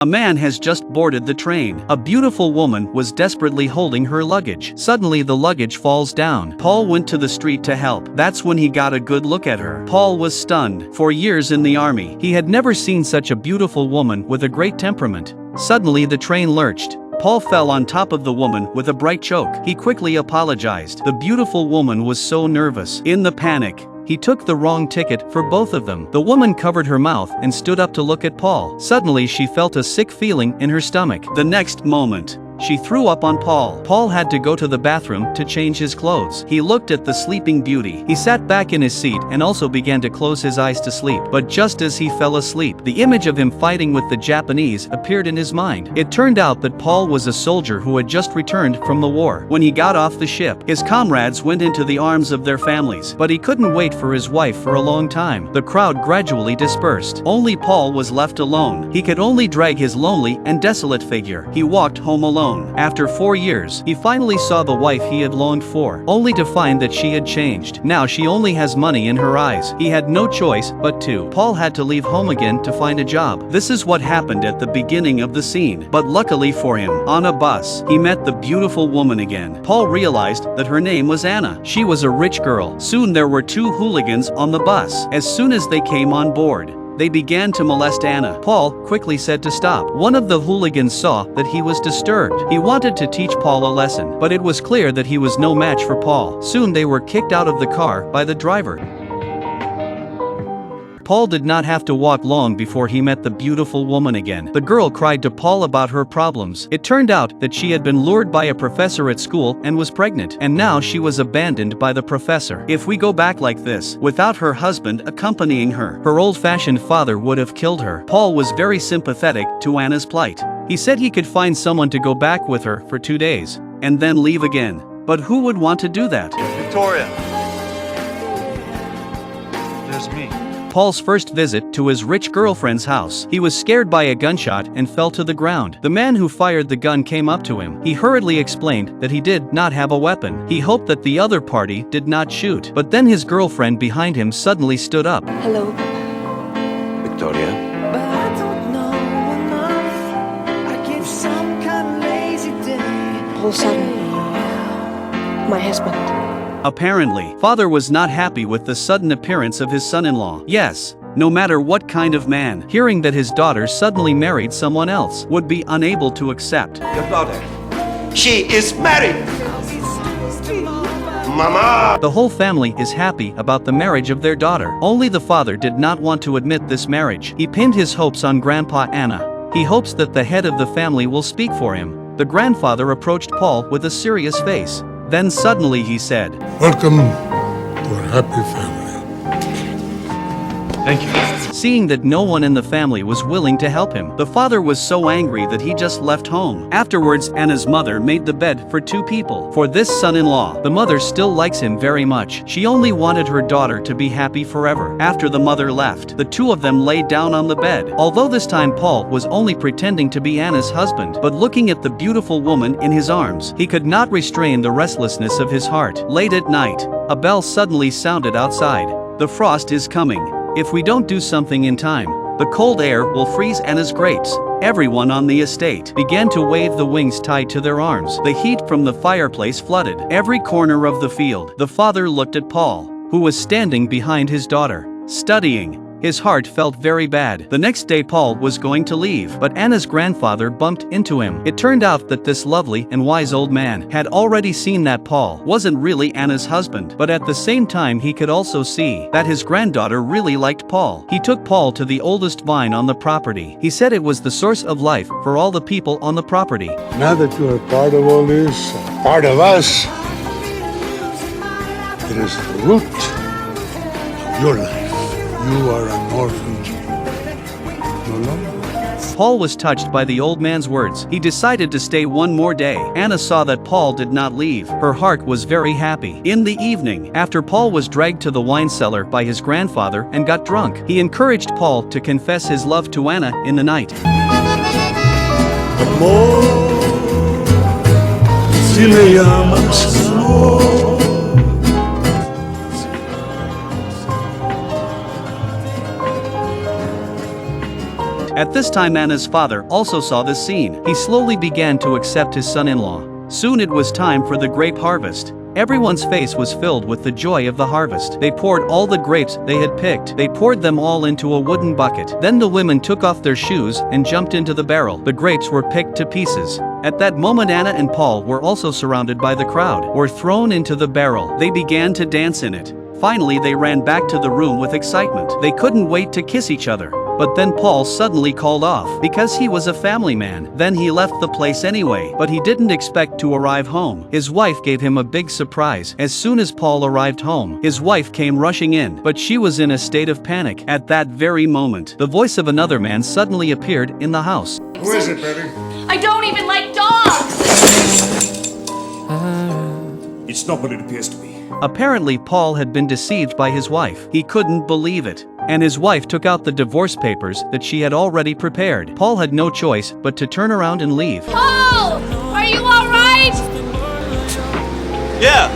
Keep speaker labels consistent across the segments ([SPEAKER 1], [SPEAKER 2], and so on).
[SPEAKER 1] A man has just boarded the train. A beautiful woman was desperately holding her luggage. Suddenly the luggage falls down. Paul went to the street to help. That's when he got a good look at her. Paul was stunned. For years in the army, he had never seen such a beautiful woman with a great temperament. Suddenly the train lurched. Paul fell on top of the woman with a bright choke. He quickly apologized. The beautiful woman was so nervous. In the panic, he took the wrong ticket for both of them. The woman covered her mouth and stood up to look at Paul. Suddenly she felt a sick feeling in her stomach. The next moment, she threw up on Paul. Paul had to go to the bathroom to change his clothes. He looked at the sleeping beauty. He sat back in his seat and also began to close his eyes to sleep. But just as he fell asleep, the image of him fighting with the Japanese appeared in his mind. It turned out that Paul was a soldier who had just returned from the war. When he got off the ship, his comrades went into the arms of their families. But he couldn't wait for his wife for a long time. The crowd gradually dispersed. Only Paul was left alone. He could only drag his lonely and desolate figure. He walked home alone. After 4 years, he finally saw the wife he had longed for, only to find that she had changed. Now she only has money in her eyes. He had no choice but to. Paul had to leave home again to find a job. This is what happened at the beginning of the scene. But luckily for him, on a bus, he met the beautiful woman again. Paul realized that her name was Anna. She was a rich girl. Soon there were 2 hooligans on the bus. As soon as they came on board, they began to molest Anna. Paul quickly said to stop. One of the hooligans saw that he was disturbed. He wanted to teach Paul a lesson, but it was clear that he was no match for Paul. Soon they were kicked out of the car by the driver. Paul did not have to walk long before he met the beautiful woman again. The girl cried to Paul about her problems. It turned out that she had been lured by a professor at school and was pregnant, and now she was abandoned by the professor. If we go back like this, without her husband accompanying her, her old-fashioned father would have killed her. Paul was very sympathetic to Anna's plight. He said he could find someone to go back with her for 2 days, and then leave again. But who would want to do that?
[SPEAKER 2] Victoria. There's me.
[SPEAKER 1] Paul's first visit to his rich girlfriend's house. He was scared by a gunshot and fell to the ground. The man who fired the gun came up to him. He hurriedly explained that he did not have a weapon. He hoped that the other party did not shoot. But then his girlfriend behind him suddenly stood up.
[SPEAKER 3] Hello.
[SPEAKER 2] Victoria.
[SPEAKER 3] But I don't know enough. I get some kind of lazy day. All of a sudden, my husband.
[SPEAKER 1] Apparently, father was not happy with the sudden appearance of his son-in-law. Yes, no matter what kind of man, hearing that his daughter suddenly married someone else would be unable to accept.
[SPEAKER 2] Your daughter. She is married. Mama.
[SPEAKER 1] The whole family is happy about the marriage of their daughter. Only the father did not want to admit this marriage. He pinned his hopes on Grandpa Anna. He hopes that the head of the family will speak for him. The grandfather approached Paul with a serious face. Then suddenly he said,
[SPEAKER 4] "Welcome to a happy family."
[SPEAKER 2] Thank you.
[SPEAKER 1] Seeing that no one in the family was willing to help him, the father was so angry that he just left home. Afterwards, Anna's mother made the bed for 2 people. For this son-in-law, the mother still likes him very much. She only wanted her daughter to be happy forever. After the mother left, the 2 of them laid down on the bed. Although this time Paul was only pretending to be Anna's husband, but looking at the beautiful woman in his arms, he could not restrain the restlessness of his heart. Late at night, a bell suddenly sounded outside. The frost is coming. If we don't do something in time, the cold air will freeze Anna's grapes. Everyone on the estate began to wave the wings tied to their arms. The heat from the fireplace flooded every corner of the field. The father looked at Paul, who was standing behind his daughter, studying. His heart felt very bad. The next day Paul was going to leave, but Anna's grandfather bumped into him. It turned out that this lovely and wise old man had already seen that Paul wasn't really Anna's husband, but at the same time he could also see that his granddaughter really liked Paul. He took Paul to the oldest vine on the property. He said it was the source of life for all the people on the property.
[SPEAKER 4] Now that you are part of all this, part of us, it is the root of your life. You are an orphan no longer.
[SPEAKER 1] Paul was touched by the old man's words. He decided to stay one more day. Anna saw that Paul did not leave. Her heart was very happy. In the evening, after Paul was dragged to the wine cellar by his grandfather and got drunk, he encouraged Paul to confess his love to Anna in the night.
[SPEAKER 4] Amor, si le llamas amor.
[SPEAKER 1] At this time Anna's father also saw this scene. He slowly began to accept his son-in-law. Soon it was time for the grape harvest. Everyone's face was filled with the joy of the harvest. They poured all the grapes they had picked. They poured them all into a wooden bucket. Then the women took off their shoes and jumped into the barrel. The grapes were picked to pieces. At that moment Anna and Paul were also surrounded by the crowd, were thrown into the barrel. They began to dance in it. Finally they ran back to the room with excitement. They couldn't wait to kiss each other. But then Paul suddenly called off because he was a family man. Then he left the place anyway, but he didn't expect to arrive home. His wife gave him a big surprise. As soon as Paul arrived home, his wife came rushing in, but she was in a state of panic. At that very moment, the voice of another man suddenly appeared in the house.
[SPEAKER 4] Who is it, baby?
[SPEAKER 5] I don't even like dogs!
[SPEAKER 6] It's not what it appears to be.
[SPEAKER 1] Apparently Paul had been deceived by his wife. He couldn't believe it. And his wife took out the divorce papers that she had already prepared. Paul had no choice but to turn around and leave.
[SPEAKER 5] Paul! Are you alright?
[SPEAKER 2] Yeah.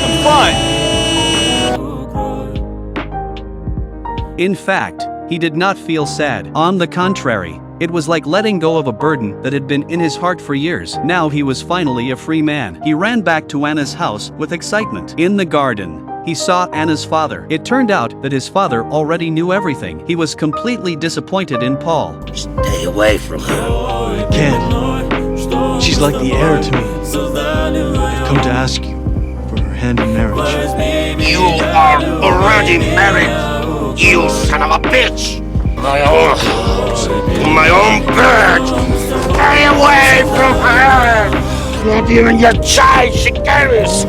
[SPEAKER 2] I'm fine.
[SPEAKER 1] In fact, he did not feel sad. On the contrary, it was like letting go of a burden that had been in his heart for years. Now he was finally a free man. He ran back to Anna's house with excitement. In the garden, he saw Anna's father. It turned out that his father already knew everything. He was completely disappointed in Paul.
[SPEAKER 7] Stay away from her.
[SPEAKER 8] I can't. She's like the heir to me. I've come to ask you for her hand in marriage.
[SPEAKER 7] You are already married, you son of a bitch! My own house, my own bed! Stay away from her! Not even your child she carries!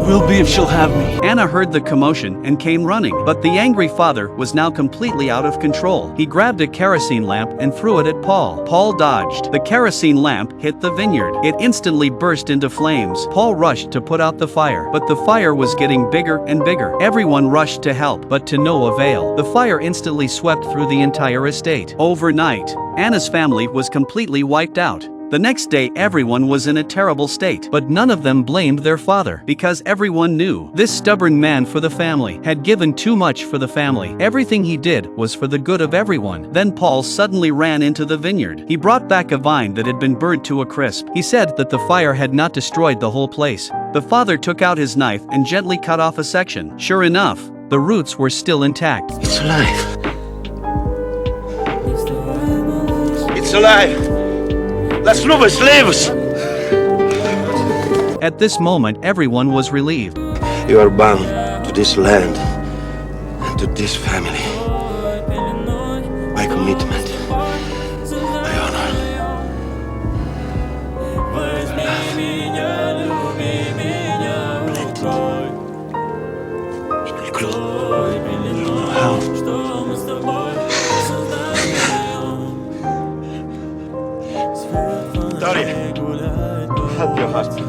[SPEAKER 8] Will be if she'll have me.
[SPEAKER 1] Anna heard the commotion and came running, but the angry father was now completely out of control. He grabbed a kerosene lamp and threw it at Paul. Paul dodged. The kerosene lamp hit the vineyard. It instantly burst into flames. Paul rushed to put out the fire, but the fire was getting bigger and bigger. Everyone rushed to help, but to no avail. The fire instantly swept through the entire estate. Overnight, Anna's family was completely wiped out. The next day everyone was in a terrible state, but none of them blamed their father, because everyone knew this stubborn man for the family had given too much for the family. Everything he did was for the good of everyone. Then Paul suddenly ran into the vineyard. He brought back a vine that had been burnt to a crisp. He said that the fire had not destroyed the whole place. The father took out his knife and gently cut off a section. Sure enough, the roots were still intact.
[SPEAKER 7] It's alive.
[SPEAKER 2] It's alive. Las nubes lives.
[SPEAKER 1] At this moment everyone was relieved.
[SPEAKER 7] You are bound to this land and to this family. My commitment, my honor.
[SPEAKER 2] Help your husband.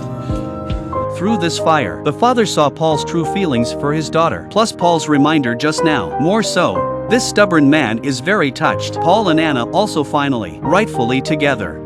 [SPEAKER 1] Through this fire, the father saw Paul's true feelings for his daughter, plus Paul's reminder just now. More so, this stubborn man is very touched. Paul and Anna also finally, rightfully together.